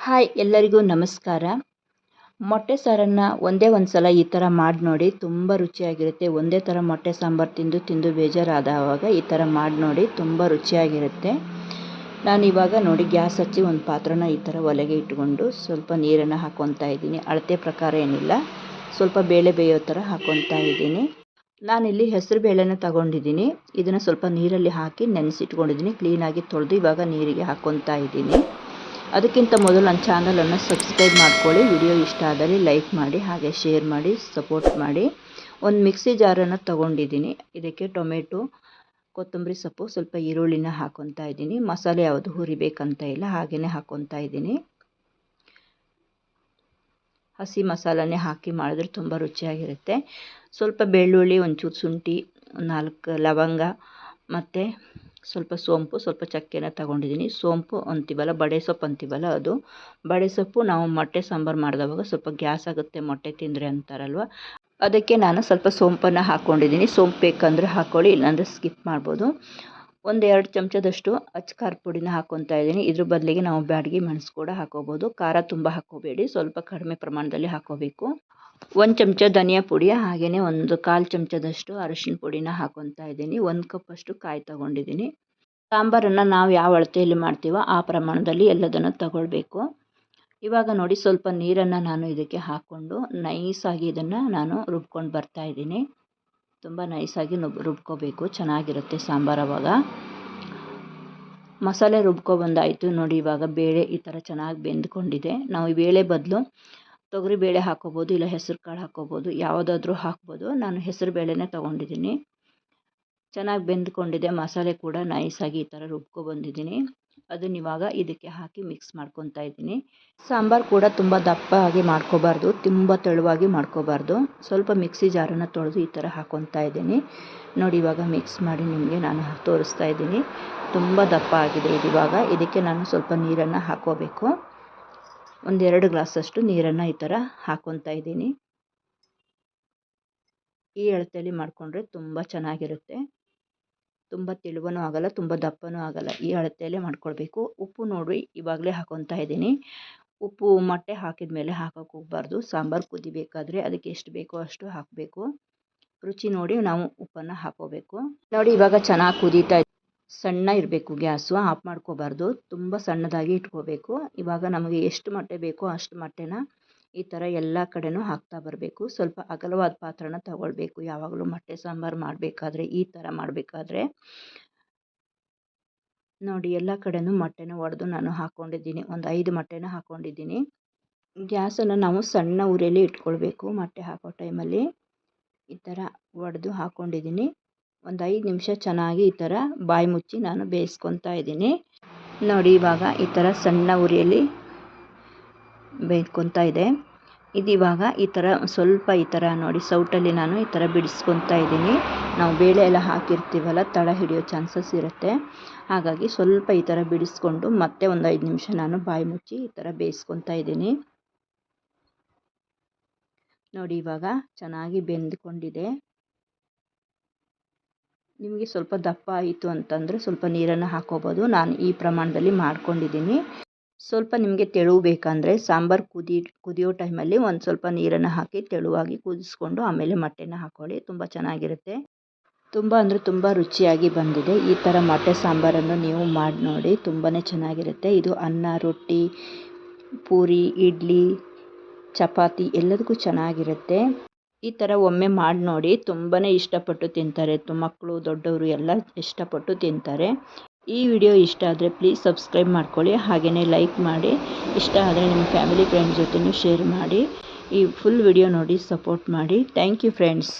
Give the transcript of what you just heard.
Hi ಎಲ್ಲರಿಗೂ ನಮಸ್ಕಾರ. ಮೊಟ್ಟೆ ಸಾರನ್ನು ಒಂದೇ ಒಂದು ಸಲ ಈ ಥರ ಮಾಡಿ ನೋಡಿ, ತುಂಬ ರುಚಿಯಾಗಿರುತ್ತೆ. ಒಂದೇ ಥರ ಮೊಟ್ಟೆ ಸಾಂಬಾರು ತಿಂದು ಬೇಜಾರಾದವಾಗ ಈ ಥರ ಮಾಡಿ ನೋಡಿ, ತುಂಬ ರುಚಿಯಾಗಿರುತ್ತೆ. ನಾನಿವಾಗ ನೋಡಿ ಗ್ಯಾಸ್ ಹಚ್ಚಿ ಒಂದು ಪಾತ್ರನ ಈ ಥರ ಒಲೆಗೆ ಇಟ್ಕೊಂಡು ಸ್ವಲ್ಪ ನೀರನ್ನು ಹಾಕ್ಕೊತಾ ಇದ್ದೀನಿ. ಅಳತೆ ಪ್ರಕಾರ ಏನಿಲ್ಲ, ಸ್ವಲ್ಪ ಬೇಳೆ ಬೇಯೋ ಥರ ಹಾಕ್ಕೊತಾ ಇದ್ದೀನಿ. ನಾನಿಲ್ಲಿ ಹೆಸರು ಬೇಳೆನ ತಗೊಂಡಿದ್ದೀನಿ. ಇದನ್ನು ಸ್ವಲ್ಪ ನೀರಲ್ಲಿ ಹಾಕಿ ನೆನೆಸಿಟ್ಕೊಂಡಿದ್ದೀನಿ. ಕ್ಲೀನಾಗಿ ತೊಳೆದು ಇವಾಗ ನೀರಿಗೆ ಹಾಕ್ಕೊತಾ ಇದ್ದೀನಿ. ಅದಕ್ಕಿಂತ ಮೊದಲು ನನ್ನ ಚಾನಲನ್ನು ಸಬ್ಸ್ಕ್ರೈಬ್ ಮಾಡ್ಕೊಳ್ಳಿ. ವಿಡಿಯೋ ಇಷ್ಟ ಆದರೆ ಲೈಕ್ ಮಾಡಿ, ಹಾಗೆ ಶೇರ್ ಮಾಡಿ, ಸಪೋರ್ಟ್ ಮಾಡಿ. ಒಂದು ಮಿಕ್ಸಿ ಜಾರನ್ನು ತೊಗೊಂಡಿದ್ದೀನಿ. ಇದಕ್ಕೆ ಟೊಮೆಟೊ, ಕೊತ್ತಂಬರಿ ಸೊಪ್ಪು, ಸ್ವಲ್ಪ ಈರುಳ್ಳಿನ ಹಾಕ್ಕೊತಾ ಇದ್ದೀನಿ. ಮಸಾಲೆ ಯಾವುದು ಹುರಿಬೇಕಂತ ಇಲ್ಲ, ಹಾಗೆಯೇ ಹಾಕ್ಕೊತಾ ಇದ್ದೀನಿ. ಹಸಿ ಮಸಾಲನೇ ಹಾಕಿ ಮಾಡಿದ್ರೆ ತುಂಬ ರುಚಿಯಾಗಿರುತ್ತೆ. ಸ್ವಲ್ಪ ಬೆಳ್ಳುಳ್ಳಿ, ಒಂಚೂರು ಶುಂಠಿ, 4 ಲವಂಗ ಮತ್ತು ಸ್ವಲ್ಪ ಸೋಂಪು, ಸ್ವಲ್ಪ ಚಕ್ಕೆನ ತಗೊಂಡಿದ್ದೀನಿ. ಸೋಂಪು ಅಂತೀವಲ್ಲ, ಬಡೆ ಸೊಪ್ಪು ಅಂತೀವಲ್ಲ, ಅದು ಬಡೆ ಸೊಪ್ಪು ನಾವು ಮೊಟ್ಟೆ ಸಾಂಬಾರು ಮಾಡಿದವಾಗ ಸ್ವಲ್ಪ ಗ್ಯಾಸ್ ಆಗುತ್ತೆ ಮೊಟ್ಟೆ ತಿಂದರೆ ಅಂತಾರಲ್ವ, ಅದಕ್ಕೆ ನಾನು ಸ್ವಲ್ಪ ಸೋಂಪನ್ನು ಹಾಕ್ಕೊಂಡಿದ್ದೀನಿ. ಸೋಂಪು ಬೇಕಂದರೆ ಹಾಕ್ಕೊಳ್ಳಿ, ಇಲ್ಲಾಂದರೆ ಸ್ಕಿಪ್ ಮಾಡ್ಬೋದು. 1-2 ಚಮಚದಷ್ಟು ಅಚ್ಚ ಖಾರ ಪುಡಿನ ಹಾಕ್ಕೊತಾ ಇದ್ದೀನಿ. ಇದ್ರ ಬದಲಿಗೆ ನಾವು ಬ್ಯಾಡಗಿ ಮೆಣಸು ಕೂಡ ಹಾಕೋಬೋದು. ಖಾರ ತುಂಬ ಹಾಕ್ಕೋಬೇಡಿ, ಸ್ವಲ್ಪ ಕಡಿಮೆ ಪ್ರಮಾಣದಲ್ಲಿ ಹಾಕ್ಕೋಬೇಕು. 1 ಚಮಚ ಧನಿಯಾ ಪುಡಿ, ಹಾಗೆಯೇ 1/4 ಚಮಚದಷ್ಟು ಅರಿಶಿನ ಪುಡಿನ ಹಾಕ್ಕೊತಾ ಇದ್ದೀನಿ. 1 ಕಪ್ಪಷ್ಟು ಕಾಯಿ ತೊಗೊಂಡಿದ್ದೀನಿ. ಸಾಂಬಾರನ್ನು ನಾವು ಯಾವ ಅಳತೆಯಲ್ಲಿ ಮಾಡ್ತೀವೋ ಆ ಪ್ರಮಾಣದಲ್ಲಿ ಎಲ್ಲದನ್ನು ತಗೊಳ್ಬೇಕು. ಇವಾಗ ನೋಡಿ ಸ್ವಲ್ಪ ನೀರನ್ನು ನಾನು ಇದಕ್ಕೆ ಹಾಕ್ಕೊಂಡು ನೈಸಾಗಿ ಇದನ್ನು ನಾನು ರುಬ್ಕೊಂಡು ಬರ್ತಾ ಇದ್ದೀನಿ. ತುಂಬ ನೈಸಾಗಿ ರುಬ್ಕೋಬೇಕು, ಚೆನ್ನಾಗಿರುತ್ತೆ ಸಾಂಬಾರು. ಅವಾಗ ಮಸಾಲೆ ರುಬ್ಕೊಬಂದಾಯಿತು ನೋಡಿ. ಇವಾಗ ಬೇಳೆ ಈ ಥರ ಚೆನ್ನಾಗಿ ಬೆಂದ್ಕೊಂಡಿದೆ. ನಾವು ಈ ಬೇಳೆ ಬದಲು ತೊಗರಿ ಬೇಳೆ ಹಾಕ್ಕೋಬೋದು, ಇಲ್ಲ ಹೆಸರು ಕಾಳು ಹಾಕ್ಕೋಬೋದು, ಯಾವುದಾದ್ರೂ ಹಾಕ್ಬೋದು. ನಾನು ಹೆಸರು ಬೇಳೆನೇ ತೊಗೊಂಡಿದ್ದೀನಿ. ಚೆನ್ನಾಗಿ ಬೆಂದ್ಕೊಂಡಿದೆ. ಮಸಾಲೆ ಕೂಡ ನೈಸಾಗಿ ಈ ಥರ ರುಬ್ಕೊಬಂದಿದ್ದೀನಿ. ಅದನ್ನ ಇವಾಗ ಇದಕ್ಕೆ ಹಾಕಿ ಮಿಕ್ಸ್ ಮಾಡ್ಕೊತಾ ಇದ್ದೀನಿ. ಸಾಂಬಾರು ಕೂಡ ತುಂಬ ದಪ್ಪ ಆಗಿ ಮಾಡ್ಕೋಬಾರ್ದು, ತುಂಬ ತೆಳುವಾಗಿ ಮಾಡ್ಕೋಬಾರ್ದು. ಸ್ವಲ್ಪ ಮಿಕ್ಸಿ ಜಾರನ್ನು ತೊಳೆದು ಈ ಥರ ಹಾಕ್ಕೊತಾ ಇದ್ದೀನಿ. ನೋಡಿ ಇವಾಗ ಮಿಕ್ಸ್ ಮಾಡಿ ನಿಮಗೆ ನಾನು ತೋರಿಸ್ತಾ ಇದ್ದೀನಿ. ತುಂಬ ದಪ್ಪ ಆಗಿದೆ ಇದು. ಇವಾಗ ಇದಕ್ಕೆ ನಾನು ಸ್ವಲ್ಪ ನೀರನ್ನು ಹಾಕ್ಕೋಬೇಕು. 1-2 ಗ್ಲಾಸಷ್ಟು ನೀರನ್ನು ಈ ಥರ ಹಾಕ್ಕೊತಾ ಇದ್ದೀನಿ. ಈ ಅಳತೆಯಲ್ಲಿ ಮಾಡಿಕೊಂಡ್ರೆ ತುಂಬ ಚೆನ್ನಾಗಿರುತ್ತೆ. ತುಂಬ ತೆಳುವೂ ಆಗಲ್ಲ, ತುಂಬ ದಪ್ಪನೂ ಆಗಲ್ಲ. ಈ ಅಳತೆಯಲ್ಲೇ ಮಾಡ್ಕೊಳ್ಬೇಕು. ಉಪ್ಪು ನೋಡಿ ಇವಾಗಲೇ ಹಾಕ್ಕೊತಾ ಇದ್ದೀನಿ. ಉಪ್ಪು ಮೊಟ್ಟೆ ಹಾಕಿದ ಮೇಲೆ ಹಾಕೋಕ್ಕೆ ಹೋಗಬಾರ್ದು. ಸಾಂಬಾರು ಕುದಿಬೇಕಾದ್ರೆ ಅದಕ್ಕೆ ಎಷ್ಟು ಬೇಕೋ ಅಷ್ಟು ಹಾಕಬೇಕು. ರುಚಿ ನೋಡಿ ನಾವು ಉಪ್ಪನ್ನು ಹಾಕ್ಕೋಬೇಕು. ನೋಡಿ ಇವಾಗ ಚೆನ್ನಾಗಿ ಕುದೀತಾ ಇದೆ. ಸಣ್ಣ ಇರಬೇಕು ಗ್ಯಾಸು, ಆಫ್ ಮಾಡ್ಕೋಬಾರ್ದು. ತುಂಬ ಸಣ್ಣದಾಗಿ ಇಟ್ಕೋಬೇಕು. ಇವಾಗ ನಮಗೆ ಎಷ್ಟು ಮೊಟ್ಟೆ ಬೇಕೋ ಅಷ್ಟು ಮೊಟ್ಟೆನ ಈ ಥರ ಎಲ್ಲ ಕಡೆನೂ ಹಾಕ್ತಾ ಬರಬೇಕು. ಸ್ವಲ್ಪ ಅಗಲವಾದ ಪಾತ್ರನ ತಗೊಳ್ಬೇಕು ಯಾವಾಗಲೂ ಮೊಟ್ಟೆ ಸಾಂಬಾರು ಮಾಡಬೇಕಾದ್ರೆ. ಈ ಥರ ಮಾಡಬೇಕಾದ್ರೆ ನೋಡಿ ಎಲ್ಲ ಕಡೆನೂ ಮೊಟ್ಟೆನ ಒಡೆದು ನಾನು ಹಾಕ್ಕೊಂಡಿದ್ದೀನಿ. ಒಂದು 5 ಮೊಟ್ಟೆನ ಹಾಕ್ಕೊಂಡಿದ್ದೀನಿ. ಗ್ಯಾಸನ್ನು ನಾವು ಸಣ್ಣ ಉರಿಯಲ್ಲಿ ಇಟ್ಕೊಳ್ಬೇಕು. ಮೊಟ್ಟೆ ಹಾಕೋ ಟೈಮಲ್ಲಿ ಈ ಥರ ಒಡೆದು ಹಾಕ್ಕೊಂಡಿದ್ದೀನಿ. ಒಂದು 5 ನಿಮಿಷ ಚೆನ್ನಾಗಿ ಈ ಥರ ಬಾಯಿ ಮುಚ್ಚಿ ನಾನು ಬೇಯಿಸ್ಕೊತಾ ಇದ್ದೀನಿ. ನೋಡಿ ಇವಾಗ ಈ ಥರ ಸಣ್ಣ ಉರಿಯಲ್ಲಿ ಬೇಯ್ಕೊತಾ ಇದೆ. ಇದು ಇವಾಗ ಈ ಥರ ಸ್ವಲ್ಪ ಈ ಥರ ನೋಡಿ ಸೌಟಲ್ಲಿ ನಾನು ಈ ಥರ ಬಿಡಿಸ್ಕೊತಾ ಇದ್ದೀನಿ. ನಾವು ಬೇಳೆ ಎಲ್ಲ ಹಾಕಿರ್ತೀವಲ್ಲ, ತಳ ಹಿಡಿಯೋ ಚಾನ್ಸಸ್ ಇರುತ್ತೆ. ಹಾಗಾಗಿ ಸ್ವಲ್ಪ ಈ ಥರ ಬಿಡಿಸ್ಕೊಂಡು ಮತ್ತೆ ಒಂದು 5 ನಿಮಿಷ ನಾನು ಬಾಯಿ ಮುಚ್ಚಿ ಈ ಥರ ಬೇಯಿಸ್ಕೊತಾ ಇದ್ದೀನಿ. ನೋಡಿ ಇವಾಗ ಚೆನ್ನಾಗಿ ಬೆಂದ್ಕೊಂಡಿದೆ. ನಿಮಗೆ ಸ್ವಲ್ಪ ದಪ್ಪ ಆಯಿತು ಅಂತಂದರೆ ಸ್ವಲ್ಪ ನೀರನ್ನು ಹಾಕ್ಕೋಬೋದು. ನಾನು ಈ ಪ್ರಮಾಣದಲ್ಲಿ ಮಾಡ್ಕೊಂಡಿದ್ದೀನಿ. ಸ್ವಲ್ಪ ನಿಮಗೆ ತೆಳು ಬೇಕಂದರೆ ಸಾಂಬಾರು ಕುದಿಯೋ ಟೈಮಲ್ಲಿ ಒಂದು ಸ್ವಲ್ಪ ನೀರನ್ನು ಹಾಕಿ ತೆಳುವಾಗಿ ಕುದಿಸ್ಕೊಂಡು ಆಮೇಲೆ ಮೊಟ್ಟೆನ ಹಾಕ್ಕೊಳ್ಳಿ. ತುಂಬ ಚೆನ್ನಾಗಿರುತ್ತೆ. ತುಂಬ ಅಂದರೆ ತುಂಬ ರುಚಿಯಾಗಿ ಬಂದಿದೆ. ಈ ಥರ ಮೊಟ್ಟೆ ಸಾಂಬಾರನ್ನು ನೀವು ಮಾಡಿ ನೋಡಿ, ತುಂಬಾ ಚೆನ್ನಾಗಿರುತ್ತೆ. ಇದು ಅನ್ನ, ರೊಟ್ಟಿ, ಪೂರಿ, ಇಡ್ಲಿ, ಚಪಾತಿ ಎಲ್ಲದಕ್ಕೂ ಚೆನ್ನಾಗಿರುತ್ತೆ. ಈ ಥರ ಒಮ್ಮೆ ಮಾಡಿ ನೋಡಿ, ತುಂಬಾ ಇಷ್ಟಪಟ್ಟು ತಿಂತಾರೆ. ಮಕ್ಕಳು, ದೊಡ್ಡವರು ಎಲ್ಲ ಇಷ್ಟಪಟ್ಟು ತಿಂತಾರೆ. ಈ ವಿಡಿಯೋ ಇಷ್ಟ ಆದರೆ ಪ್ಲೀಸ್ ಸಬ್ಸ್ಕ್ರೈಬ್ ಮಾಡ್ಕೊಳ್ಳಿ, ಹಾಗೆಯೇ ಲೈಕ್ ಮಾಡಿ. ಇಷ್ಟ ಆದರೆ ನಿಮ್ಮ ಫ್ಯಾಮಿಲಿ ಫ್ರೆಂಡ್ಸ್ ಜೊತೆನೂ ಶೇರ್ ಮಾಡಿ. ಈ ಫುಲ್ ವಿಡಿಯೋ ನೋಡಿ ಸಪೋರ್ಟ್ ಮಾಡಿ. Thank you friends.